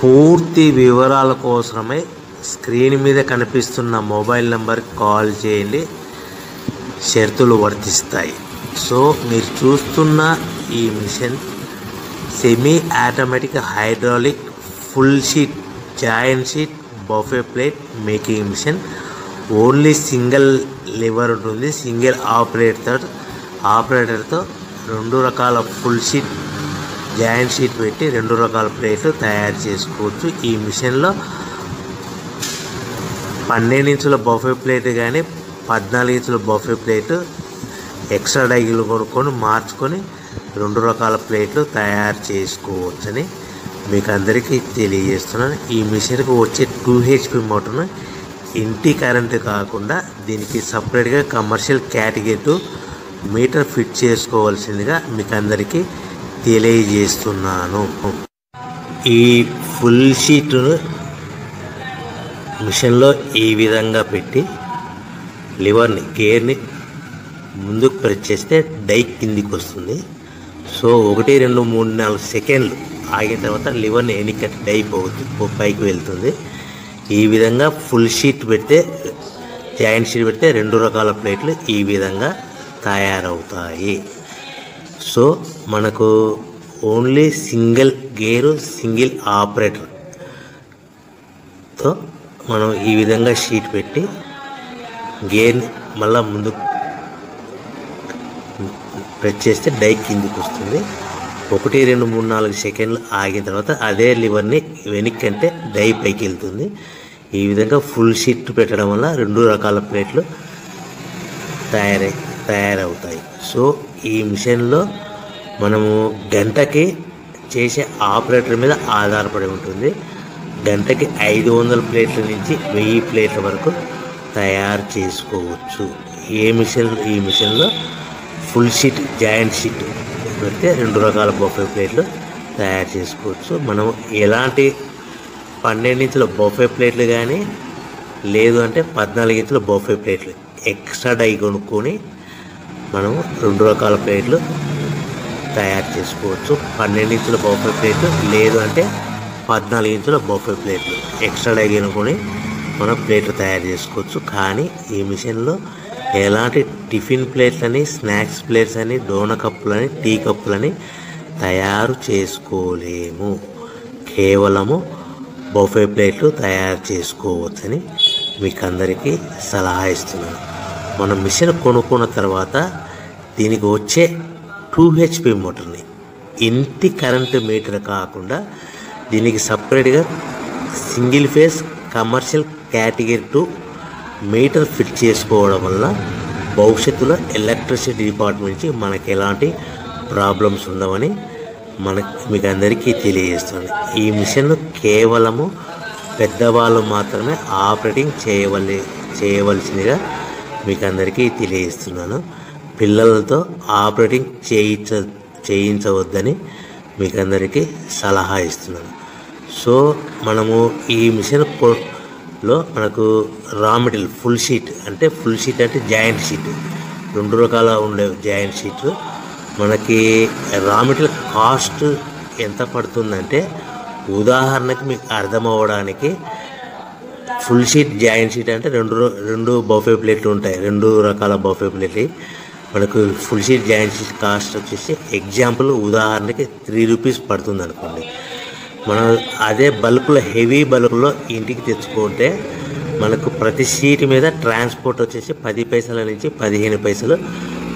పూర్తి వివరాల కోసమై స్క్రీన్ మీద కనిపిస్తున్న మొబైల్ నెంబర్కి కాల్ చేయండి. షరతులు వర్తిస్తాయి. సో మీరు చూస్తున్న ఈ machine semi automatic hydraulic full sheet joint sheet buffet plate making machine. Only single lever ఉంటుంది. సింగిల్ ఆపరేటర్తో 2 రకాల ఫుల్ షీట్ జాయింట్ షీట్ పెట్టి 2 రకాల ప్లేట్లు తయారు చేసుకోవచ్చు. ఈ మిషన్లో 12 ఇంచుల బఫే ప్లేట్ కానీ 14 ఇంచుల బఫే ప్లేటు ఎక్స్ట్రా డైలు కొనుక్కొని మార్చుకొని 2 రకాల ప్లేట్లు తయారు చేసుకోవచ్చని మీకు అందరికీ తెలియజేస్తున్నాను. ఈ మిషన్కి వచ్చే 2 HP మోటార్ను ఇంటి కరెంటు కాకుండా దీనికి సపరేట్గా కమర్షియల్ కేటగిరీ మీటర్ ఫిట్ చేసుకోవాల్సిందిగా మీకు అందరికీ తెలియజేస్తున్నాను. ఈ ఫుల్ షీట్ మిషన్లో ఈ విధంగా పెట్టి లివర్ని గేర్ని ముందుకు ప్రెస్ చేస్తే డై కిందికి వస్తుంది. సో 1 2 3 4 సెకండ్లు ఆగిన తర్వాత లివర్ని వెనక్కి డై పైకి వెళ్తుంది. ఈ విధంగా ఫుల్ షీట్ పెడితే జాయింట్ షీట్ పెడితే 2 రకాల ప్లేట్లు ఈ విధంగా తయారవుతాయి. సో మనకు ఓన్లీ సింగిల్ గేరు సింగిల్ ఆపరేటర్తో మనం ఈ విధంగా షీట్ పెట్టి గేర్ని మళ్ళీ ముందుకు ప్రెస్ చేస్తే డై కిందికి వస్తుంది. 1 2 3 4 సెకండ్లు ఆగిన తర్వాత అదే లివర్ని వెనక్కి అంటే డై పైకి వెళ్తుంది. ఈ విధంగా ఫుల్ షీట్ పెట్టడం వల్ల 2 రకాల ప్లేట్లు తయారవుతాయి. సో ఈ మిషన్లో మనము గంటకి చేసే ఆపరేటర్ మీద ఆధారపడి ఉంటుంది. గంటకి 500 ప్లేట్ల నుంచి 1000 ప్లేట్ల వరకు తయారు చేసుకోవచ్చు. ఈ మిషన్లో ఫుల్ షీట్ జాయింట్ షీట్ పెడితే 2 రకాల బఫే ప్లేట్లు తయారు చేసుకోవచ్చు. మనం ఎలాంటి 12 ఇంచుల బఫే ప్లేట్లు కానీ లేదు అంటే 14 ఇంచుల బఫే ప్లేట్లు ఎక్స్ట్రా డై కొనుక్కొని మనం 2 రకాల ప్లేట్లు తయారు చేసుకోవచ్చు. 12 ఇంచుల బఫే ప్లేట్లు లేదు అంటే 14 ఇంచుల బఫే ప్లేట్లు ఎక్స్ట్రా డై కొనుక్కొని మనం ప్లేట్లు తయారు చేసుకోవచ్చు. కానీ ఈ మిషన్లో ఎలాంటి టిఫిన్ ప్లేట్లని స్నాక్స్ ప్లేట్స్ అని డోన కప్పులని టీ కప్పులని తయారు చేసుకోలేము. కేవలము బఫే ప్లేట్లు తయారు చేసుకోవచ్చని మీకు అందరికీ సలహా ఇస్తున్నాను. మనం మిషన్ కొనుక్కున్న తర్వాత దీనికి వచ్చే 2 HP మోటార్ని ఇంటి కరెంటు మీటర్ కాకుండా దీనికి సపరేట్గా single phase commercial category 2 metre fit చేసుకోవడం వల్ల భవిష్యత్తులో ఎలక్ట్రిసిటీ డిపార్ట్మెంట్ నుంచి మనకి ఎలాంటి ప్రాబ్లమ్స్ ఉండవని మీకు అందరికీ తెలియజేస్తుంది. ఈ మిషన్ కేవలము పెద్దవాళ్ళు మాత్రమే ఆపరేటింగ్ చేయవలసిందిగా మీకు అందరికీ తెలియజేస్తున్నాను. పిల్లలతో ఆపరేటింగ్ చేయించవద్దని మీకు అందరికీ సలహా ఇస్తున్నాను. సో మనము ఈ మిషన్లో మనకు రా మెటీరియల్ ఫుల్ షీట్ అంటే జాయింట్ షీట్ 2 రకాల ఉండే జాయింట్ షీట్ మనకి రా మెటీరియల్ కాస్ట్ ఎంత పడుతుందంటే ఉదాహరణకి మీకు అర్థమవ్వడానికి ఫుల్ షీట్ జాయింట్ షీట్ అంటే 2 బఫే ప్లేట్లు ఉంటాయి. 2 రకాల బఫే ప్లేట్లు మనకు full sheet joint sheet cost వచ్చేసి ఎగ్జాంపుల్ ఉదాహరణకి 3 రూపీస్ పడుతుంది అనుకోండి. మనం అదే బల్క్లో హెవీ బల్క్లో ఇంటికి తెచ్చుకుంటే మనకు ప్రతి షీట్ మీద ట్రాన్స్పోర్ట్ వచ్చేసి 10 పైసల నుంచి 15 పైసలు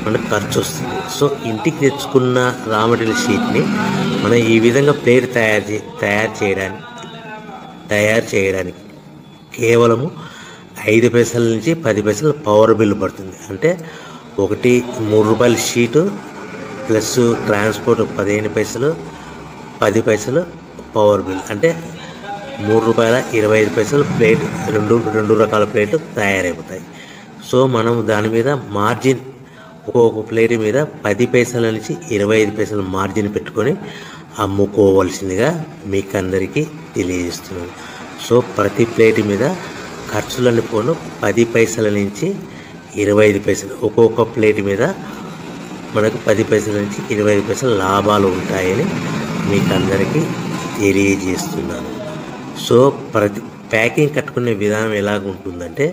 మనకు ఖర్చు వస్తుంది. సో ఇంటికి తెచ్చుకున్న రా మెటీరియల్ షీట్ని మనం ఈ విధంగా ప్లేట్ తయారు చేయడానికి కేవలము 5 పైసల నుంచి 10 పైసలు పవర్ బిల్ పడుతుంది. అంటే 3 రూపాయల షీటు ప్లస్ ట్రాన్స్పోర్ట్ 15 పైసలు 10 పైసలు పవర్ బిల్ అంటే 3 రూపాయల 25 పైసలు ప్లేట్ 2 రకాల ప్లేట్లు తయారైపోతాయి. సో మనం దాని మీద మార్జిన్ ఒక్కొక్క ప్లేట్ మీద 10 పైసల నుంచి 25 పైసలు మార్జిన్ పెట్టుకొని అమ్ముకోవాల్సిందిగా మీకు అందరికీ తెలియజేస్తున్నాను. సో ప్రతి ప్లేట్ మీద ఖర్చులన్నీ పోను 10 పైసల నుంచి 25 పైసలు ఒక్కొక్క ప్లేట్ మీద మనకు 10 పైసల నుంచి 25 పైసలు లాభాలు ఉంటాయని మీకు అందరికీ తెలియజేస్తున్నాను. సో ప్రతి ప్యాకింగ్ కట్టుకునే విధానం ఎలాగ ఉంటుందంటే,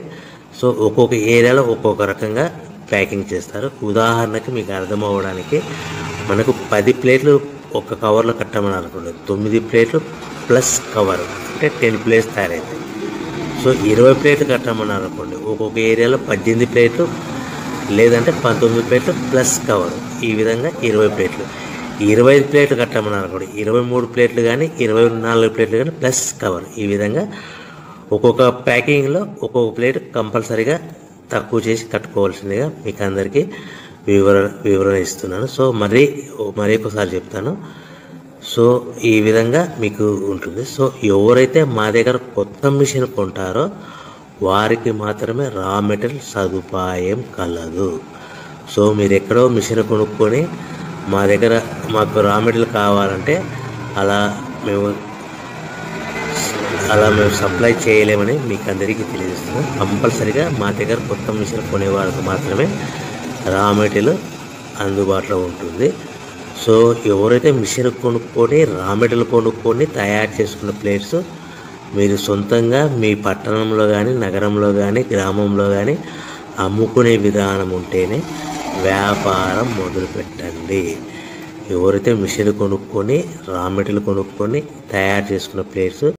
సో ఒక్కొక్క ఏరియాలో ఒక్కొక్క రకంగా ప్యాకింగ్ చేస్తారు. ఉదాహరణకి మీకు అర్థం అవ్వడానికి, మనకు 10 ప్లేట్లు ఒక కవర్లో కట్టమని అనుకోండి, 9 ప్లేట్లు ప్లస్ కవర్ అంటే 10 ప్లేట్స్ తయారవుతాయి. సో 20 ప్లేట్లు కట్టమని అనుకోండి, ఒక్కొక్క ఏరియాలో 18 ప్లేట్లు లేదంటే 19 ప్లేట్లు ప్లస్ కవర్, ఈ విధంగా 20 ప్లేట్లు. 25 ప్లేట్లు కట్టమని అనుకోండి, 23 ప్లేట్లు కానీ 24 ప్లేట్లు కానీ ప్లస్ కవర్, ఈ విధంగా ఒక్కొక్క ప్యాకింగ్లో ఒక్కొక్క ప్లేట్ కంపల్సరీగా తక్కువ చేసి కట్టుకోవాల్సిందిగా మీకు అందరికీ వివరణ ఇస్తున్నాను. సో మరి ఒకసారి చెప్తాను. సో ఈ విధంగా మీకు ఉంటుంది. సో ఎవరైతే మా దగ్గర కొత్త మిషన్ కొంటారో వారికి మాత్రమే రా మెటీరియల్ సదుపాయం కలదు. సో మీరు ఎక్కడో మిషన్ కొనుక్కొని మా దగ్గర మాకు రా మెటీరియల్ కావాలంటే అలా మేము సప్లై చేయలేమని మీకు అందరికీ తెలియజేస్తున్నాం. కంపల్సరీగా మా దగ్గర కొత్త మిషన్ కొనే వాళ్ళకి మాత్రమే రా మెటీరియల్ అందుబాటులో ఉంటుంది. సో ఎవరైతే మిషన్ కొనుక్కొని రా మెటీరియల్ కొనుక్కొని తయారు చేసుకున్న ప్లేట్స్ మీరు సొంతంగా మీ పట్టణంలో కానీ నగరంలో కానీ గ్రామంలో కానీ అమ్ముకునే విధానం ఉంటేనే వ్యాపారం మొదలుపెట్టండి. ఎవరైతే మిషన్ కొనుక్కొని రా మెటీరియల్ కొనుక్కొని తయారు చేసుకున్న ప్లేట్స్